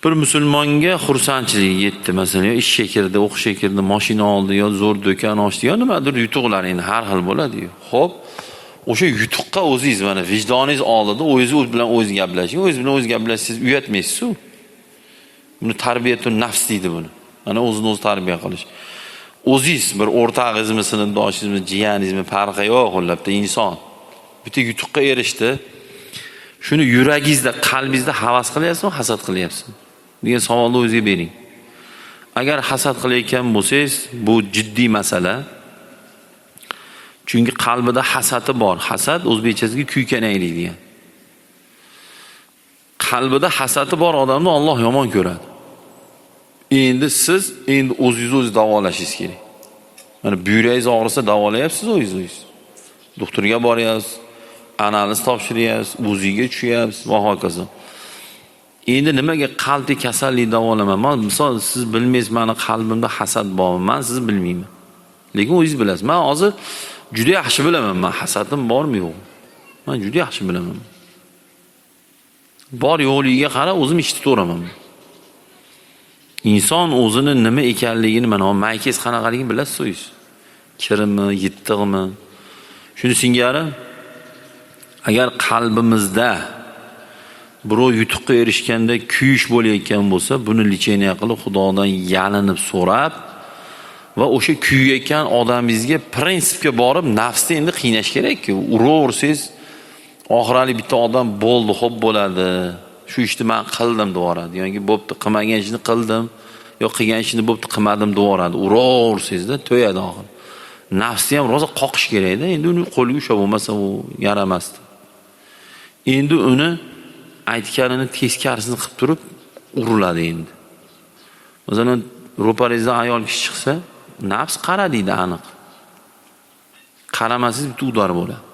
Bir musulmonga xursandchilik yetdi, masalan, ishga kirdi, o'qishga kirdi, mashina oldi, yo zo'r do'kon ochdi, yo nimadir yutuqlar endi har xil bo'ladi-yu. Xo'p, o'sha yutuqqa o'zingiz mana vijdoningiz oldida o'zingiz bilan o'zingiz gaplashing, o'zingiz bilan o'zingiz gaplashsangiz uyatmaysiz-ku. Buni tarbiyatun nafs deydi buni. Mana o'zini o'zi tarbiya qilish. O'zingiz bir o'rtog'ingizmi, sinfdoshingizmi, jiyaningizmi farqi yo'q, qo'llabda inson. Bitta yutuqqa erishdi. Shuni yuragingizda, qalbingizda havas qilyapsizmi, hasad qilyapsizmi? degan savolni o'zingizga bering. Agar hasad qilayotgan bo'lsangiz, bu jiddiy masala. Chunki qalbida hasadi bor. Hasad o'zbekchasiga kuykanaylik degan. Qalbida hasadi bor odamni Alloh yomon ko'radi. Endi siz o'zingizni davolashingiz kerak. Mana buyragingiz og'risa davolayapsiz o'zingiz. Doktorga boryapsiz, analiz topshiryapsiz, o'ziga tushyapsiz va hokazo. Endi nimaga qalbdagi kasallik davolaman? Misol siz bilmaysiz, meni qalbimda hasad bormi? Men siz bilmayman. Lekin o'zingiz bilasiz. Men hozir juda yaxshi bilaman, men hasadim bormi yo'q. Men juda yaxshi bilaman. Bor yo'qligiga qarab o'zim eshitib turaman. Inson o'zini nima ekanligini, mana maykingiz qanaqaligini bilasiz o'zingiz. Kirimi, yittig'imi? Shuni singari agar qalbimizda birov yutuqqa erishganda kuyish bo'layotgan bo'lsa, buni licheniya qilib Xudodan yalinib so'rab va o'sha kuyayotgan odamingizga prinsipga borib nafsni endi qiynash kerak-ku. Uraversangiz oxirali bitta odam bo'ldi, xo'p bo'ladi. Shu ishni men qildim deyoradi. Yoki bo'pti, qilmagan ishni qildim, yo qilgan ishni bo'pti, qilmadim deyoradi. Uraversangiz-da to'yadi oxir. Nafsni ham rosa qoqish kerak-da. Endi uni qo'lga ushlab bo'lmasa u yaramasdi. Endi uni aytganini teskarisini qilib turib uriladi endi. Masalan, ro'paringizdan ayol kishi chiqsa, nafs qara deydi aniq. Qaramasangiz bitta udar bo'ladi.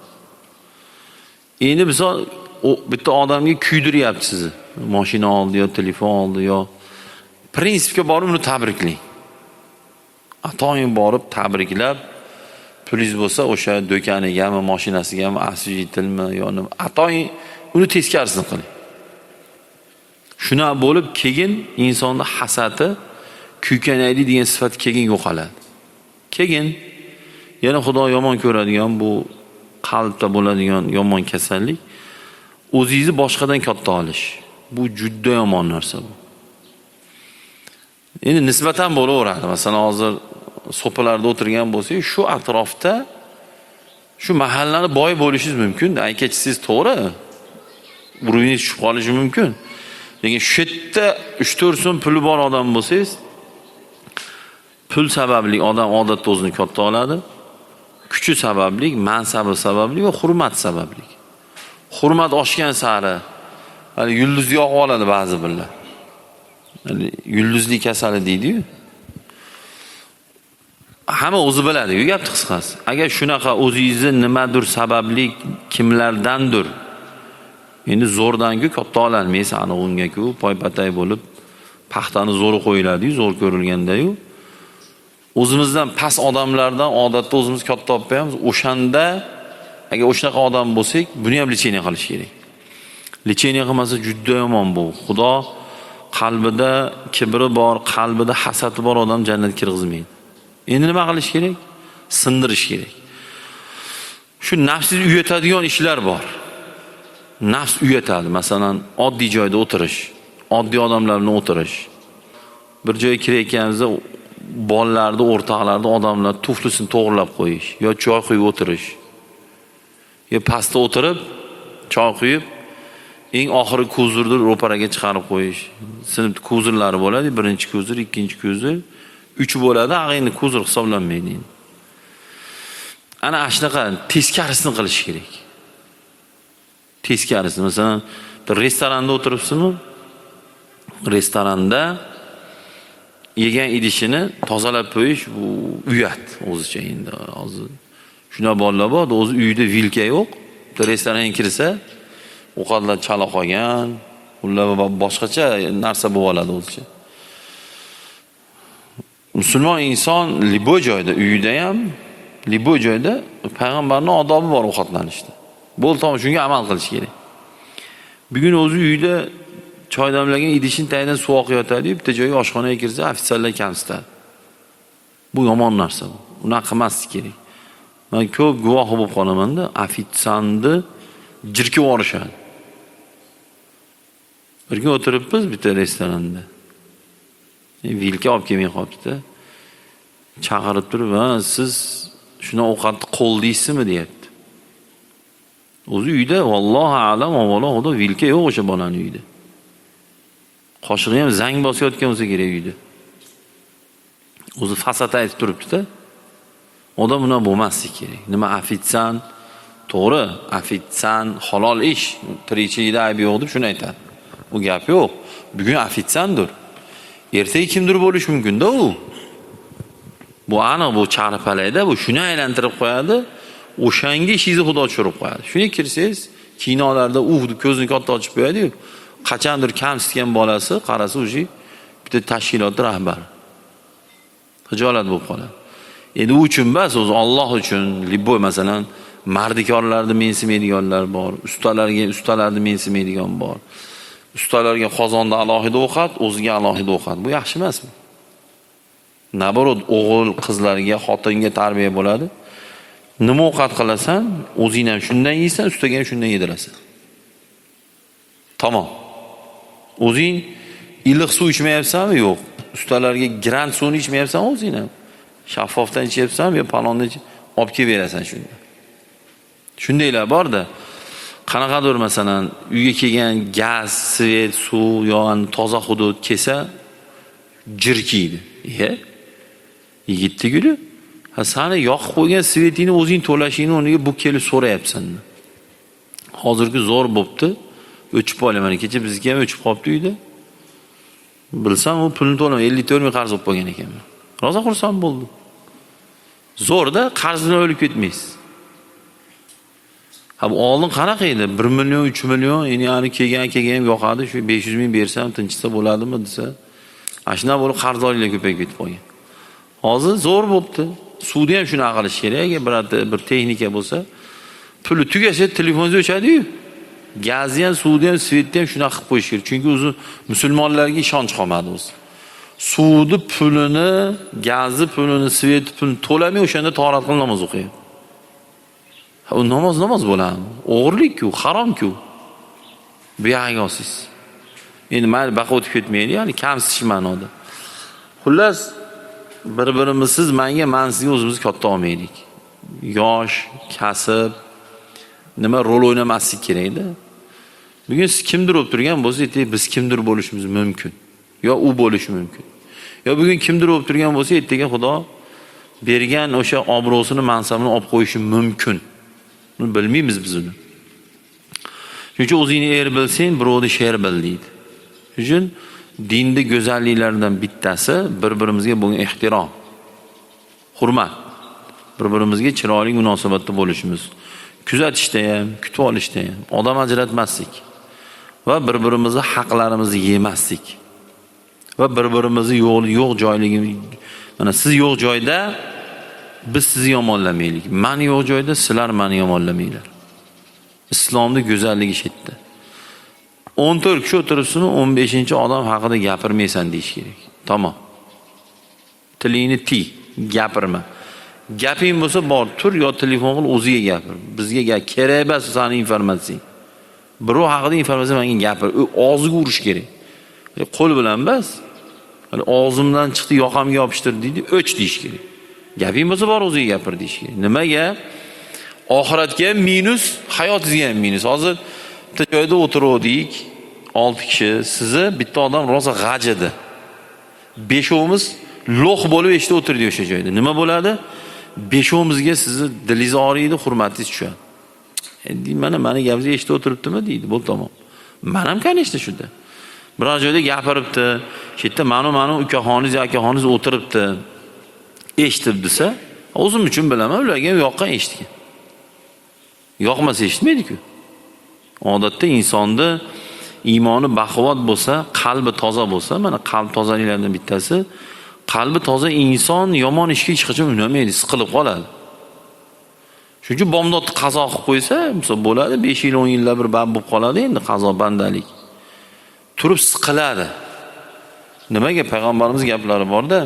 Endi misol bitta odamga kuydiryapti sizni. Mashina oldi yo telefon oldi yo prinsipga borib uni tabriklang. Atoyin borib tabriklab, pulingiz bo'lsa o'sha do'konigami, mashinasiga asvijitilmi yo nima, atoyin uni teskarisini qiling. Shuna bo'lib keyin insonda hasadi, kuykanaylik degan sifat keyin yo'qoladi. Keyin yana Xudo yomon ko'radigan bu qalbda bo'ladigan yomon kasallik o'zingizni boshqadan katta olish. Bu juda yomon narsa bu. Endi nisbatan bo'laveradi. Masalan, hozir so'palarda o'tirgan bo'lsangiz, shu atrofda shu mahallani boy bo'lishingiz mumkin. Aytgachisingiz to'g'ri. Urug'ingiz tushib qolishi mumkin. Lekin shu yerda 3-4 so'm puli bor odam bo'lsangiz, pul sababli odam odatda o'zini katta oladi. Kuchi sababli, mansabi sababli va hurmat sababli. Hurmat oshgan sari hali yulduz yoqib oladi ba'zi birlar. Hali yulduzli kasali deydi-yu. Hamma o'zi biladi-yu gapni qisqasi. Agar shunaqa o'zingizni nimadir sababli kimlardandir endi zo'rdan-ku katta ololmaysiz, aniq unga-ku poypatay bo'lib paxtani zo'ri qo'yiladi-yu, zo'r ko'rilganda-yu. O'zimizdan past odamlardan odatda o'zimiz katta olib qo'yamiz. O'shanda agar o'shanaqa odam bo'lsak, buni ham licheniya qilish kerak. Licheniya qilmasa juda yomon bu. Xudo qalbida kibri bor, qalbida hasadi bor odam jannatga kirgizmaydi. Endi nima qilish kerak? Sindirish kerak. Shu nafsingizni uyatadigan ishlar bor. Nafs uyatadi. Masalan, oddiy joyda o'tirish, oddiy odamlar bilan o'tirish. Bir joyga kirayotganimizda bolalarni, o'rtoqlarni odamlar tuflisini to'g'rilab qo'yish, yo choy quyib o'tirish. Yo pastda o'tirib, choy quyib, eng oxirgi kuzurni ro'paraga chiqarib qo'yish. Sinf kuzurlari bo'ladi, birinchi kuzur, ikkinchi kuzur, 3 bo'ladi, endi kuzur hisoblanmaydi. Ana shunaqa teskarisini qilish kerak. Teskarisi. Masalan, bir restoranda o'tiribsizmi? Restoranda yegan idishini tozalab qo'yish bu uyat o'zicha endi. Hozir shuna bolalar bor, o'zi uyida vilka yo'q. Restoranga kirsa, ovqatlar chala qolgan, ular boshqacha narsa bo'lib oladi o'zicha. Musulmon inson libo joyda, uyida ham, libo joyda payg'ambarning odobi bor ovqatlanishda. Bo'ldi, shunga amal qilish kerak. Bugun o'zi uyida choy damlagan idishning tagidan suv oqayotadi, bitta joyga oshxonaga kirsa, ofitsiallar kamsitadi. Bu yomon narsa bu. Unaqa qilmaslik kerak. Men ko'p guvoh bo'lib qolaman-da, ofitsiantni jirkib yuborishadi. Bir kun o'tiribmiz bitta restoranda. Vilka olib kelmay qolibdi. Chaqirib turib, "Va, siz shuna ovqatni qo'ldaysizmi?" deyapti. O'zi uyda vallohu alam, avvalo xudo vilka yo'q o'sha bolaning uyida. Qoshig'i ham zang bosayotgan bo'lsa kerak uyda. O'zi fasat aytib turibdi-da. Odam buna bo'lmasligi kerak. Nima ofitsiant? To'g'ri, ofitsiant halol ish. Tirikchilikda aybi yo'q deb shuni aytadi. Bu gap yo'q. Bugun ofitsiantdir. Ertaga kimdir bo'lish mumkin-da u. Bu aniq, bu charpalayda, bu shuni aylantirib qo'yadi. O'shanga ishingizni xudo tushirib qo'yadi. Shuni kirsangiz, kinolarda deb ko'zini katta ochib qo'yadi-yu. Qachondir kamsitgan bolasi qarasa o'sha bitta tashkilot rahbari. Hijolat bo'lib qoladi. Endi u uchun emas, o'zi Alloh uchun, libboy masalan, mardikorlarni mensimaydiganlar bor, ustalarni mensimaydigan bor. Ustalarga qozonda alohida ovqat, o'ziga alohida ovqat. Bu yaxshi emasmi? Naborot o'g'il qizlarga, xotinga tarbiya bo'ladi. Nima ovqat qilasan, o'zing ham shundan yeysan, ustiga ham shundan yedirasan. Tamom. O'zing iliq suv ichmayapsanmi? Yo'q. Ustalarga grant suvni ichmayapsanmi o'zing ham? Shaffofdan ichyapsanmi yo palondan olib kelib berasan shunda. Shundaylar bor-da. Qanaqadir masalan, uyga kelgan gaz, svet, suv, yo'g'an toza hudud kelsa jirkiydi. Yigitni guli. Ha, seni yoqib qo'ygan svetingni o'zing to'lashingni o'rniga bu kelib so'rayapsan. Hozirgi zo'r bo'pti. O'chib qolaman. Kecha bizga ham o'chib qolibdi uyda. Bilsam u pulni to'lam 54 ming qarz olib qo'ygan ekanman. Roza xursand bo'ldim. Zo'rda qarz bilan o'lib ketmaysiz. Ha, bu oldin qanaqa edi? 1 million, 3 million, endi kelgan yoqadi, shu 500 ming bersam tinchsa bo'ladimi desa, ashuna bo'lib qarzdorliklar ko'payib ketib qolgan. Hozir zo'r bo'pti. Suvda ham shunaqa qilish kerak. Bir texnika bo'lsa, puli tugasa telefonga o'chadi-yu. Gazni ham, suvni ham, svetni ham shunaqa qilib qo'yish kerak. Chunki o'zi musulmonlarga ishonch qolmadi o'zi. Suvni pulini, gazni pulini, svetni pulini to'lamay o'shanda tahorat qilib namoz o'qiydi. Ha, u namoz bo'ladimi? O'g'irlik-ku, harom-ku. Bu yag'osiz. Endi mayli baqa o'tib ketmaydi, ya'ni kamsitish ma'noda. Xullas, bir-birimizsiz men sizga o'zimizni katta olmaylik. Yosh, kasb, nima rol o'ynamaslik kerak-da. Bugun siz kimdir bo'lib turgan bo'lsa, biz kimdir bo'lishimiz mumkin. Yo u bo'lishi mumkin. Yo bugun kimdir bo'lib turgan bo'lsa, ertaga Xudo bergan o'sha obro'sini, mansabini olib qo'yishi mumkin. Buni bilmaymiz biz uni. Chunki o'zingni er bilsang, birovni sher bil deydi. Shuning dinda go'zalliklardan bittasi bir-birimizga bo'lgan ehtirom, hurmat, bir-birimizga chiroyli munosabatda bo'lishimiz, kuzatishda ham, kutib olishda ham, odam ajratmaslik va bir-birimizni haqlarimizni yemaslik va bir-birimizni yo'q joyligini, mana siz yo'q joyda biz sizni yomonlamaylik. Men yo'q joyda sizlar meni yomonlamanglar. Islomning go'zalligi shu yerda. 14 kishi o'tiribsin, 15-odam haqida gapirmaysan deyish kerak. Tamom. Tilingni tiy, gapirma. Gaping bo'lsa bor, tur yo telefon qil o'ziga gapir. Bizga kerak emas seni informatsiyang. Birov haqida informatsiya menga gapir. Og'ziga urish kerak. Qo'l bilan emas. Og'zimdan chiqdi, yoqamga yopishtir deydi, o'ch deyish kerak. Gaping bo'lsa bor o'ziga gapir deyish kerak. Nimaga? Oxiratga ham minus, hayotingizga ham minus. Hozir bitta joyda o'tirdik, 6 kishi, sizni bitta odam rosa g'ajidi. 5ovimiz lo'q bo'lib eshitib o'tirdik o'sha joyda. Nima bo'ladi? 5ovimizga sizni dilingiz og'riydi, hurmatingiz tushadi. Endi mana meni gapingizni eshitib o'tiribdimi deydi, bu tamom. Men ham kanishdi shunda. Biror joyda gapiribdi, shu yerda meni ukaxoningiz, akaxoningiz o'tiribdi. Eshitib desa, o'zim uchun bilaman, ularga ham yoqqan eshitgan. Yoqmasa eshitmaydi-ku. Odatda insonda iymoni baquvvat bo'lsa, qalbi toza bo'lsa, mana qalb tozaliklaridan bittasi, qalbi toza inson yomon ishga hech qachon unamaydi, siqilib qoladi. Chunki bomdodni qazo qilib qo'ysa, bo'ladi, 5 yil, 10 yillar bir bab bo'lib qoladi endi qazo bandalik. turib siqiladi. Nimaga payg'ambarimiz gaplari borda,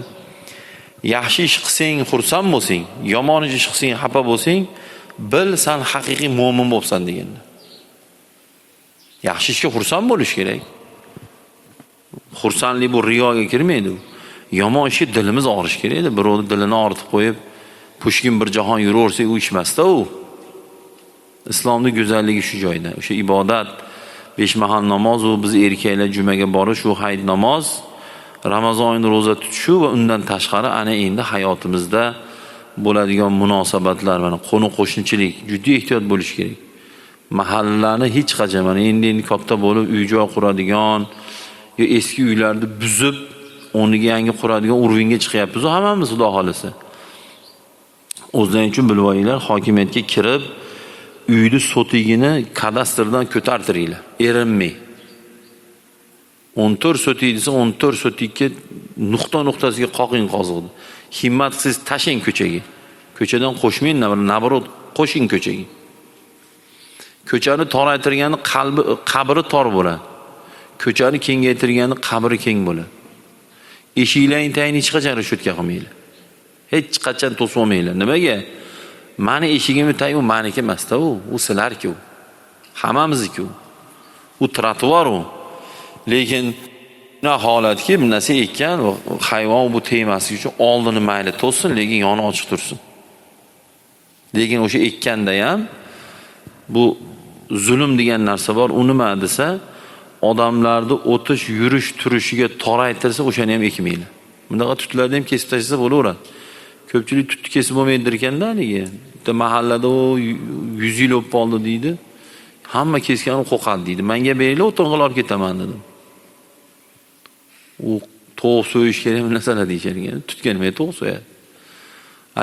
yaxshi ish qilsang xursand bo'lsang, yomon ish qilsang xafa bo'lsang, bil sen haqiqiy mo'min bo'lsan deganlar. Yaxshi ishga xursand bo'lish kerak. Xursandlik bu riyoga kirmaydi. Yomon ishga dilimiz og'rish kerak edi. Birovni dilini og'ritib qo'yib, pushkin bir jahon yuraversa u ish emasda u. Islomning go'zalligi shu joyda. O'sha ibodat, 5 mahal namoz, u biz erkaklar jumaga borish, u hayit namoz, Ramazon oyida roza tutish va undan tashqari ana endi hayotimizda bo'ladigan munosabatlar, mana qo'ni-qo'shnichilik juda ehtiyot bo'lish kerak. Mahallalarni hech qachon mana endi katta bo'lib uy-joy quradigan yo eski uylarni buzib, o'rniga yangi quradigan urvinga chiqyapmiz, hammamiz xudo xolasa. O'zlaring uchun bilib olinglar, hokimiyatga kirib uyni sotigini kadastrdan ko'tartiringlar, erinmay. 14 sotik desa 14 sotikka nuqta-nuqtasiga qoqing qoziqni. Himmat qilsangiz tashing ko'chaga. Ko'chadan qo'shmang, nabarot qo'shing ko'chaga. Ko'chani toraytirgani qabri tor bo'ladi. Ko'chani kengaytirgani qabri keng bo'ladi. Eshiklarning tagini hech qachon rishotga qilmaylar. Hech qachon to'sib olmaylar. Nimaga? Mani eshigimni tagi u meniki emas-da u sizlarki u. Hammamizniki u. U trotuar u. Lekin na holatki bir narsa ekkan hayvon bu tegmasligi uchun oldini mayli to'sin, lekin yoni ochiq tursin. Lekin o'sha ekkanda ham bu zulm degan narsa bor. U nima desa, odamlarni o'tish, yurish, turishiga toraytirsa, o'shani ham ekmaylar. Bundaqa tutlarni ham kesib tashlasa bo'laveradi. Ko'pchilik tutni kesib bo'lmaydir ekanda, nega? Bitta mahallada u 100 yil o'tib qoldi deydi. Hamma kesgani qo'qadi deydi. Menga beringlar, o'tirg'il olib ketaman dedim. U to'q so'yish kerak narsalar deyishar ekan. Tutga nima to'q so'yadi.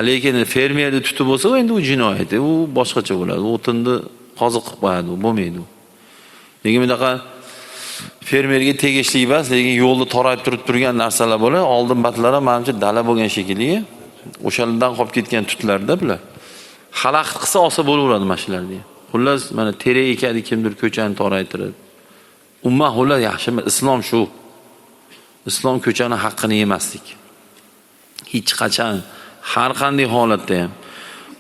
Lekin fermerni tutib bo'lsa, endi u jinoyat, u boshqacha bo'ladi. O'tinni qoziq qilib qo'yadi, u bo'lmaydi u. Lekin bunaqa fermerga tegishli emas, lekin yo'lni torayib turgan narsalar bo'ladi. Oldin batlari menimcha dala bo'lgan shekilli. O'shalardan qolib ketgan tutlarda bular. Xalaqit qilsa olsa bo'laveradi mashinlarni. Xullas, mana tere ekadi kimdir ko'chani toraytiradi. Umma xullas yaxshi, islom shu. Islom ko'chani haqqini yemaslik. Hech qachon, har qanday holatda ham.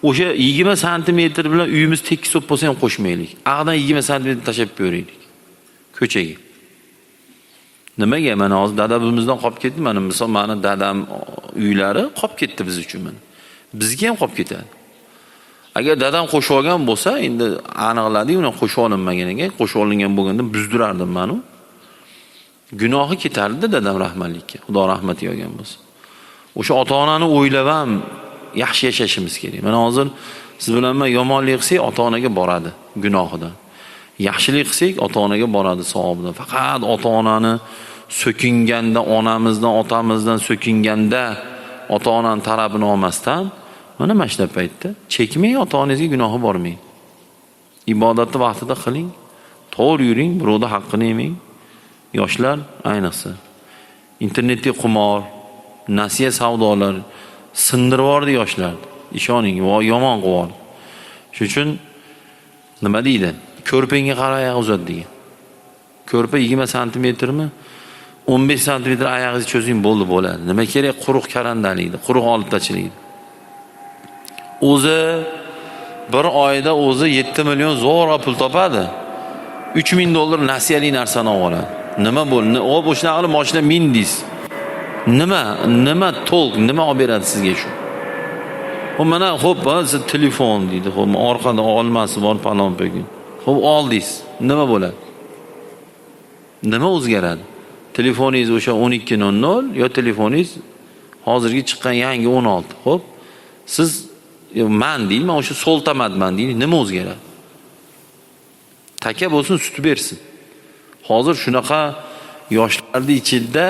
O'sha 20 sm bilan uyimiz tekis bo'lsa ham qo'shmaylik. Aqdan 20 sm tashab qo'yaylik ko'chaga. Nimaga? Mana hozir dadabimizdan qolib ketdi. Mana misol meni dadam uylari qolib ketdi biz uchun mana. Bizga ham qolib ketadi. Agar dadam qo'shib olgan bo'lsa, endi aniqladi-yu, uni qo'shib olinmagan ekan. Qo'shib olingan bo'lganda buzdirardim men u. Gunohi ketardi dadam rahmatlikka. Xudo rahmatiga olgan bo'lsa. O'sha ota-onani o'ylab ham yaxshi yashashimiz kerak. Mana hozir siz bilan men yomonlik qilsak, ota-onaga boradi gunohidan. Yaxshilik qilsak, ota-onaga boradi savobidan. Faqat ota-onani so'kinganda, onamizdan, otamizdan so'kinganda ota-onaning tarafini olmasdan, mana mashina paytda chekmang, ota-onangizga gunohi bormang. Ibodatni vaqtida qiling, to'g'ri yuring, birovning haqqini yemang. Yoshlar ayniqsa internetda qimor, nasiya savdolar sindirib yordi yoshlar. Ishoning, yomon qilib. Shuning uchun nima deydi? Ko'rpangga qarab oyoq uzat degan. Ko'rpa 20 sm mi? 15 sm oyog'ingizni cho'zing bo'ladi. Nima kerak? Quruq karandalikdi, quruq olibtachilikdi. O'zi bir oyda o'zi 7 million zo'rg'a pul topadi. 3000 dollar nasiyali narsani oladi. Nima bo'ldi? O bo'shnaga qilib mashina mindingiz. Nima to'lq, nima olib beradi sizga shu? O mana xo'p, siz telefon deydi. Xo'p, orqada olmasi bor palon bugun. Xo'p, oldingiz. Nima bo'ladi? Nima o'zgaradi? Telefoningiz o'sha 12:00 yo telefoningiz hozirgi chiqqan yangi 16. Xo'p, siz men deyman, o'sha so'ltamadman deydi. Nima o'zgaradi? Taka bo'lsin, sut bersin. Hozir shunaqa yoshlarning ichida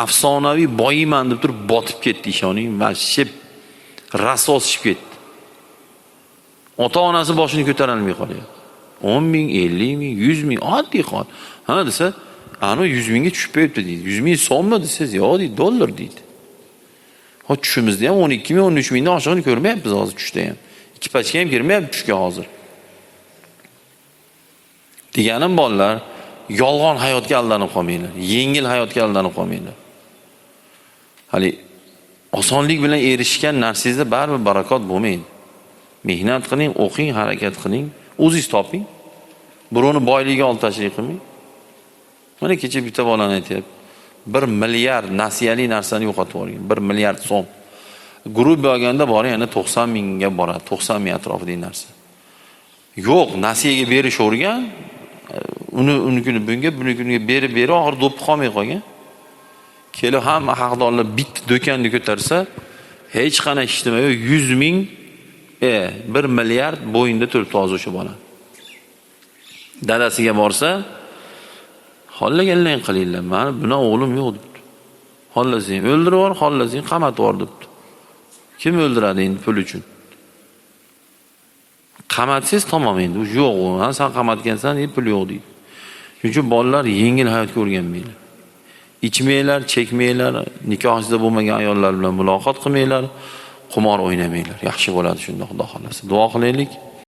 afsonaviy boyman deb turib botib ketdi, ishoning, va shib rasosishib ketdi. Ota-onasi boshini ko'tara olmay qolyapti. 10 ming, 50 ming, 100 ming oddiy qol. Ha desa, ana 100 mingga tushib ketdi deydi. 100 ming so'mmi desiz, yo'q deydi, dollar deydi. Ha tushimizda ham 12 ming, 13 mingdan oshig'ini ko'rmayapmiz hozir tushda ham. 2 pachka ham kirmayapti tushga hozir. Deganim bolalar, yolg'on hayotga aldanib qolmanglar. Yengil hayotga aldanib qolmanglar. Hali osonlik bilan erishgan narsangizda baribir barakot bo'lmaydi. Mehnat qiling, o'qing, harakat qiling, o'zingiz toping. Birovni boyligiga olib tashlik qilmang. Mana kecha bitta bolani aytayapti. 1 milliard nasiyali narsani yo'qotib yuborgan. 1 milliard so'm. Guruh bo'lganda bori yana 90 mingga boradi. 90 ming atrofidagi narsa. Yo'q, nasiyaga berishavergan. Unikini bunikini berib oxir do'ppi qolmay qolgan. Kelib hamma haqdorlar bitta do'konni ko'tarsa, hech qanday ishtima yo'q, 100 ming 1 milliard bo'yinda turibdi hozir o'sha bola. Dadasiga borsa, xollaganlaring qilinglar. Meni buni o'g'lim yo'q debdi. Xollasang o'ldirib yubor, xollasang qamatib yubor debdi. Kim o'ldiradi endi pul uchun? Qamatsangiz tamom endi, u yo'q u. Sen qamatgansan, deb pul yo'q deydi. Shuning uchun bolalar yengil hayotga o'rganmaylar. Ichmanglar, chekmanglar, nikohingizda bo'lmagan ayollar bilan muloqot qilmanglar, qimor o'ynamanglar. Yaxshi bo'ladi shunda, Xudo xolasa. Duo qilaylik.